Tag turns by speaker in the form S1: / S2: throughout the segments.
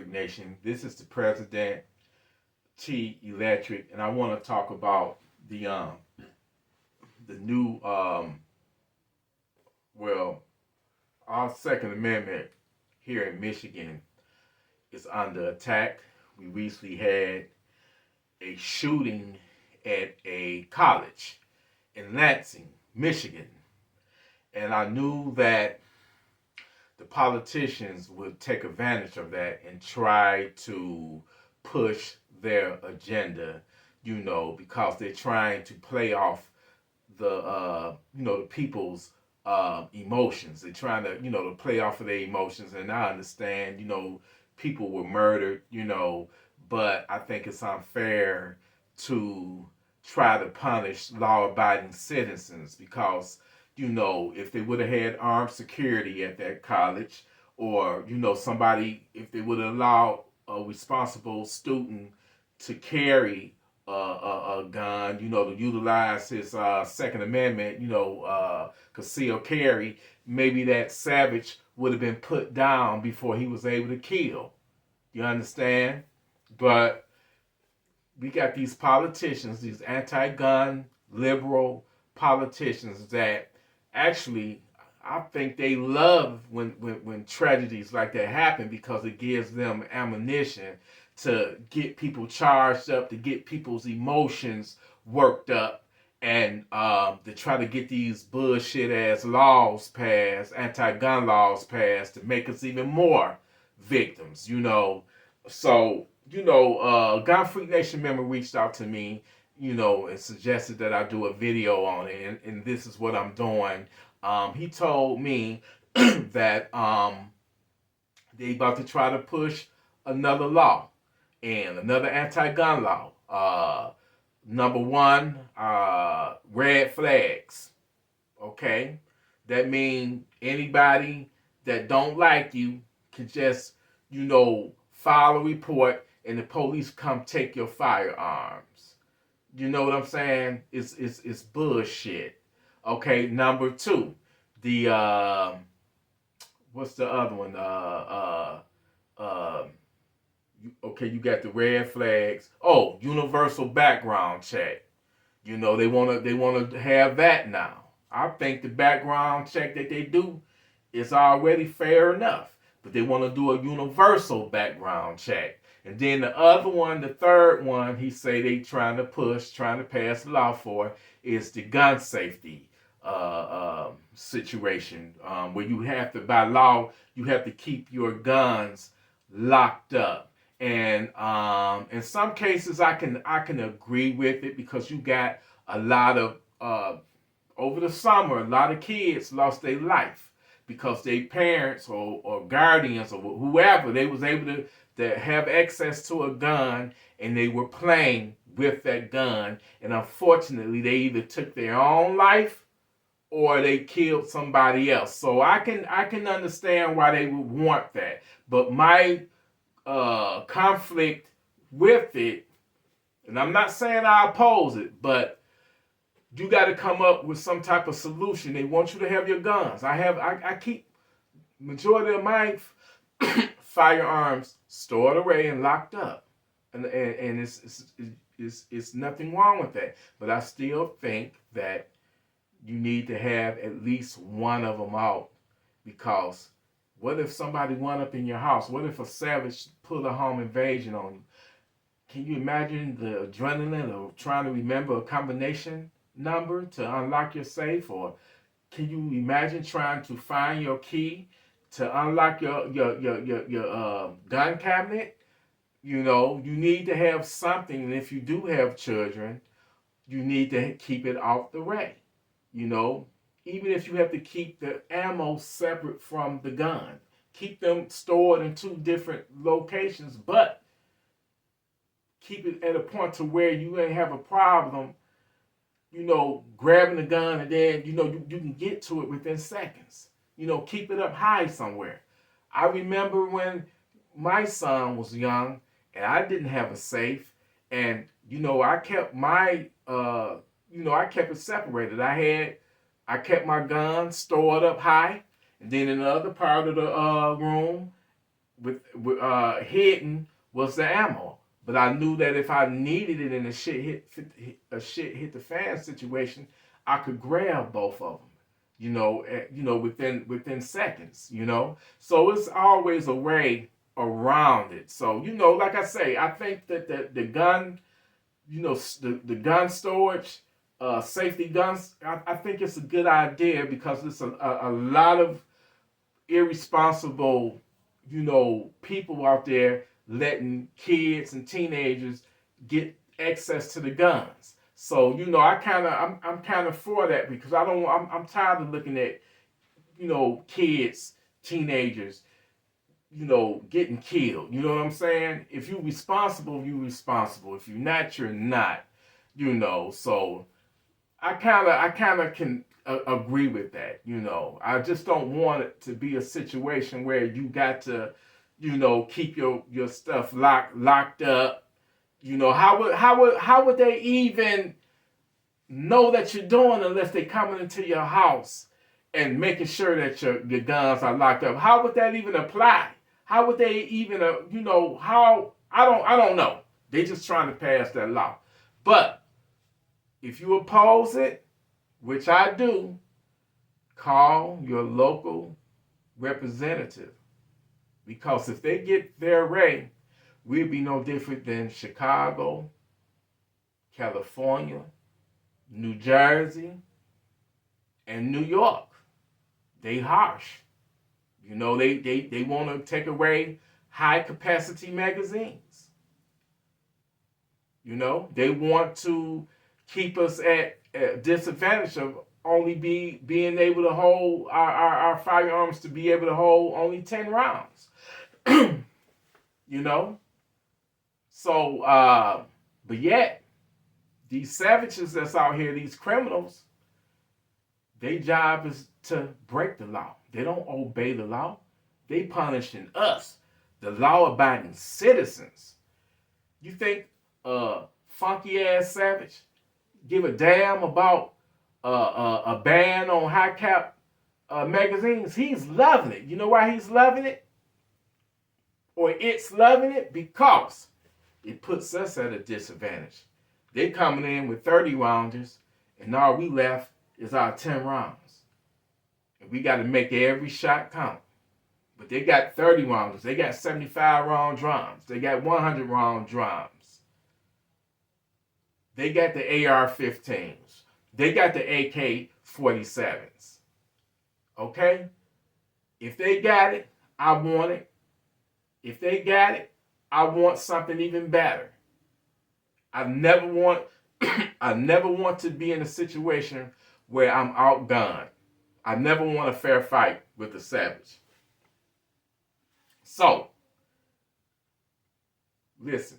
S1: Nation. This is the President TElectrik, and I want to talk about the new well, our Second Amendment here in Michigan is under attack. We recently had a shooting at a college in Lansing, Michigan, and I knew that the politicians would take advantage of that and try to push their agenda, because they're trying to play off the people's emotions. They're trying to play off of their emotions. And I understand, people were murdered, but I think it's unfair to try to punish law-abiding citizens because if they would have had armed security at that college, or somebody, if they would have allowed a responsible student to carry a gun, to utilize his Second Amendment, concealed carry, maybe that savage would have been put down before he was able to kill. You understand? But we got these politicians, these anti-gun liberal politicians that actually, I think they love when tragedies like that happen because it gives them ammunition to get people charged up, to get people's emotions worked up, and to try to get these bullshit ass laws passed, anti-gun laws passed, to make us even more victims, So, Gunfreaknation member reached out to me, and suggested that I do a video on it, and this is what I'm doing. He told me that they about to try to push another law and another anti-gun law. Number one, red flags. Okay, that means anybody that don't like you can just, file a report and the police come take your firearms. You know what I'm saying? It's bullshit. Okay, number two, the what's the other one? You got the red flags. Oh, universal background check. They wanna have that now. I think the background check that they do is already fair enough, but they want to do a universal background check. And then the other one, the third one, he say they trying to pass a law for is the gun safety situation, where you have to, by law, you have to keep your guns locked up. And in some cases, I can agree with it because you got a lot of over the summer, a lot of kids lost their life because their parents or guardians or whoever, they was able to have access to a gun and they were playing with that gun, and unfortunately they either took their own life or they killed somebody else. So I can understand why they would want that, but my conflict with it, and I'm not saying I oppose it, but you got to come up with some type of solution. They want you to have your guns. I keep majority of my firearms stored away and locked up, and it's nothing wrong with that. But I still think that you need to have at least one of them out, because what if somebody went up in your house? What if a savage pulled a home invasion on you? Can you imagine the adrenaline of trying to remember a combination number to unlock your safe? Or can you imagine trying to find your key to unlock your gun cabinet? You need to have something, and if you do have children, you need to keep it out the way. Even if you have to keep the ammo separate from the gun, keep them stored in two different locations, but keep it at a point to where you ain't have a problem, grabbing the gun, and then, you can get to it within seconds. Keep it up high somewhere. I remember when my son was young and I didn't have a safe, and, I kept my, I kept it separated. I kept my gun stored up high, and then in the other part of the room, hidden was the ammo. But I knew that if I needed it and a shit hit the fan situation, I could grab both of them. Within seconds. So it's always a way around it. So like I say, I think that the gun, the gun storage, safety guns, I think it's a good idea because it's a lot of irresponsible, people out there letting kids and teenagers get access to the guns. So I'm kind of for that because I'm tired of looking at kids, teenagers, getting killed. You know what I'm saying? If you're responsible, you're responsible. If you're not, you're not. So I kind of can agree with that. I just don't want it to be a situation where you got to, keep your stuff locked up. How would they even know that you're doing unless they're coming into your house and making sure that your guns are locked up? How would that even apply? How would they even, how? I don't know. They just trying to pass that law. But if you oppose it, which I do, call your local representative. Because if they get their way, we'll be no different than Chicago, California, New Jersey, and New York. They harsh. They want to take away high capacity magazines. They want to keep us at a disadvantage of only being able to hold our firearms to be able to hold only 10 rounds. So, but yet, these savages that's out here, these criminals, their job is to break the law. They don't obey the law. They punishing us, the law-abiding citizens. You think funky-ass savage give a damn about a ban on high-cap magazines? He's loving it. You know why he's loving it? Or it's loving it? Because it puts us at a disadvantage. They coming in with 30 rounders, and all we left is our 10 rounds. And we got to make every shot count. But they got 30 rounders. They got 75 round drums. They got 100 round drums. They got the AR-15s. They got the AK-47s. Okay? If they got it, I want it. If they got it, I want something even better. I never want to be in a situation where I'm outgunned. I never want a fair fight with the savage. So, listen.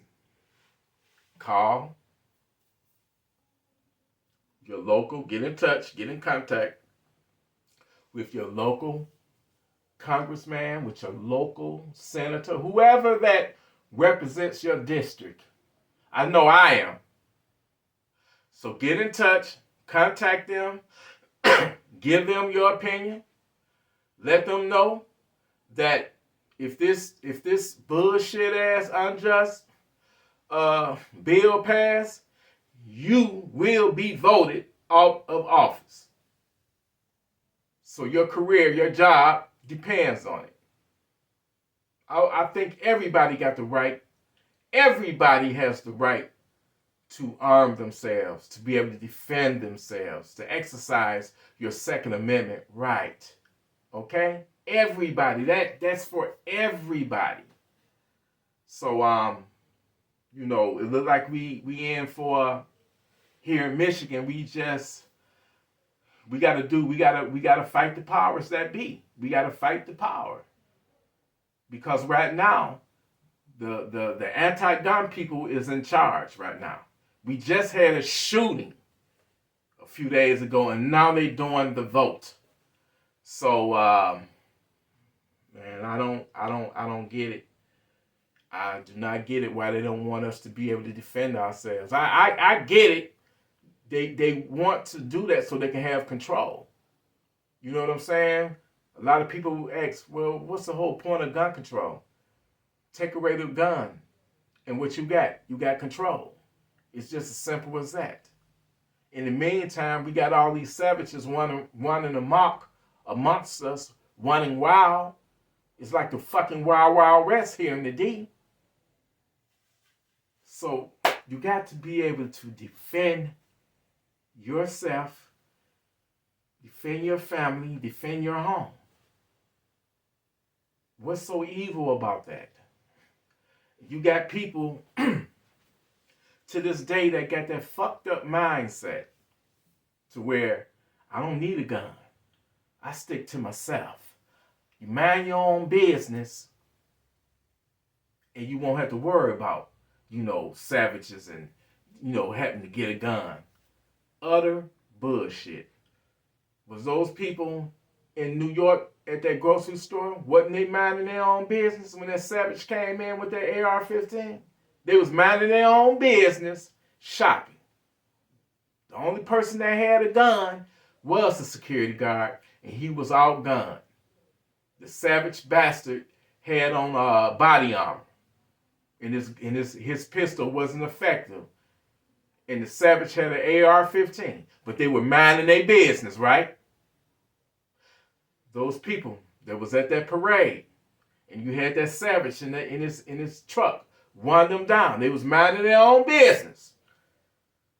S1: Call your local, get in touch, get in contact with your local congressman, with your local senator, whoever that represents your district. I know I am. So get in touch, contact them, give them your opinion, let them know that if this bullshit ass unjust bill pass, you will be voted out of office. So your career, your job depends on it. I think everybody got the right. Everybody has the right to arm themselves, to be able to defend themselves, to exercise your Second Amendment right. Okay? Everybody. That's for everybody. So it look like we in for here in Michigan. We gotta fight the powers that be. We gotta fight the power. Because right now, the anti-gun people is in charge right now. We just had a shooting a few days ago, and now they're doing the vote. So, man, I don't get it. I do not get it why they don't want us to be able to defend ourselves. I get it. They want to do that so they can have control. You know what I'm saying? A lot of people ask, well, what's the whole point of gun control? Take away the gun, and what you got control. It's just as simple as that. In the meantime, we got all these savages running amok amongst us, running wild. It's like the fucking wild, wild west here in the D. So you got to be able to defend yourself, defend your family, defend your home. What's so evil about that? You got people to this day that got that fucked up mindset to where I don't need a gun. I stick to myself. You mind your own business and you won't have to worry about, savages and, having to get a gun. Utter bullshit. Was those people in New York at that grocery store, wasn't they minding their own business when that savage came in with their AR-15? They was minding their own business, shopping. The only person that had a gun was the security guard, and he was outgunned. The savage bastard had on body armor, and his pistol wasn't effective. And the savage had an AR-15, but they were minding their business, right? Those people that was at that parade, and you had that savage in his truck, run them down. They was minding their own business,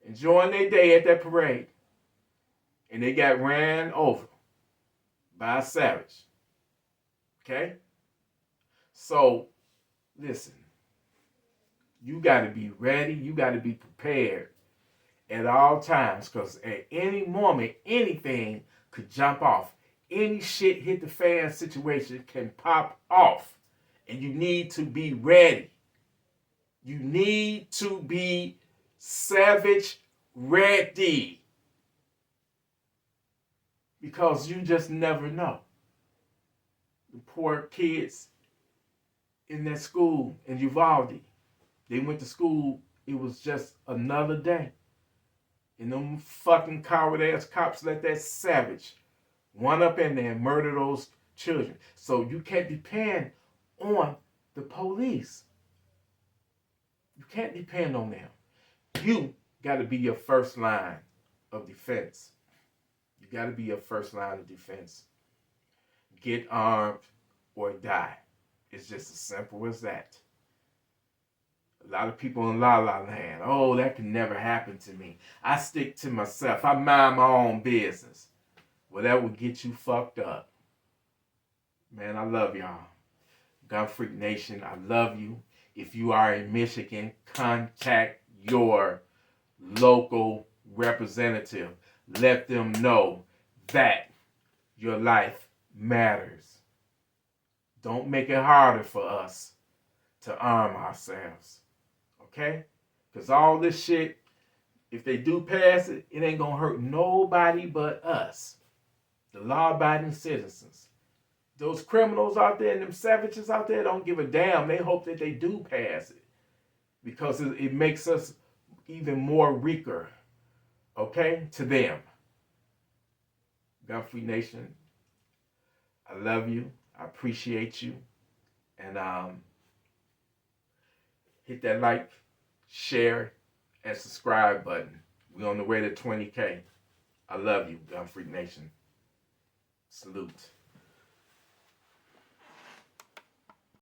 S1: enjoying their day at that parade, and they got ran over by a savage. Okay? So, listen, you got to be ready. You got to be prepared at all times, because at any moment, anything could jump off. Any shit hit the fan situation can pop off, and you need to be ready. You need to be savage ready, because you just never know. The poor kids in that school in Uvalde, they went to school, it was just another day. And them fucking coward-ass cops let that savage run up in there and murder those children. So you can't depend on the police. You can't depend on them. You got to be your first line of defense. You got to be your first line of defense. Get armed or die. It's just as simple as that. A lot of people in La La Land, oh, that can never happen to me. I stick to myself. I mind my own business. Well, that will get you fucked up. Man, I love y'all. Gunfreak Nation, I love you. If you are in Michigan, contact your local representative. Let them know that your life matters. Don't make it harder for us to arm ourselves. Okay? Because all this shit, if they do pass it, it ain't going to hurt nobody but us. The law-abiding citizens. Those criminals out there and them savages out there don't give a damn. They hope that they do pass it, because it makes us even more weaker, okay, to them. Gunfreak Nation, I love you. I appreciate you. And hit that like, share, and subscribe button. We're on the way to 20K. I love you, Gunfreak Nation. Salute.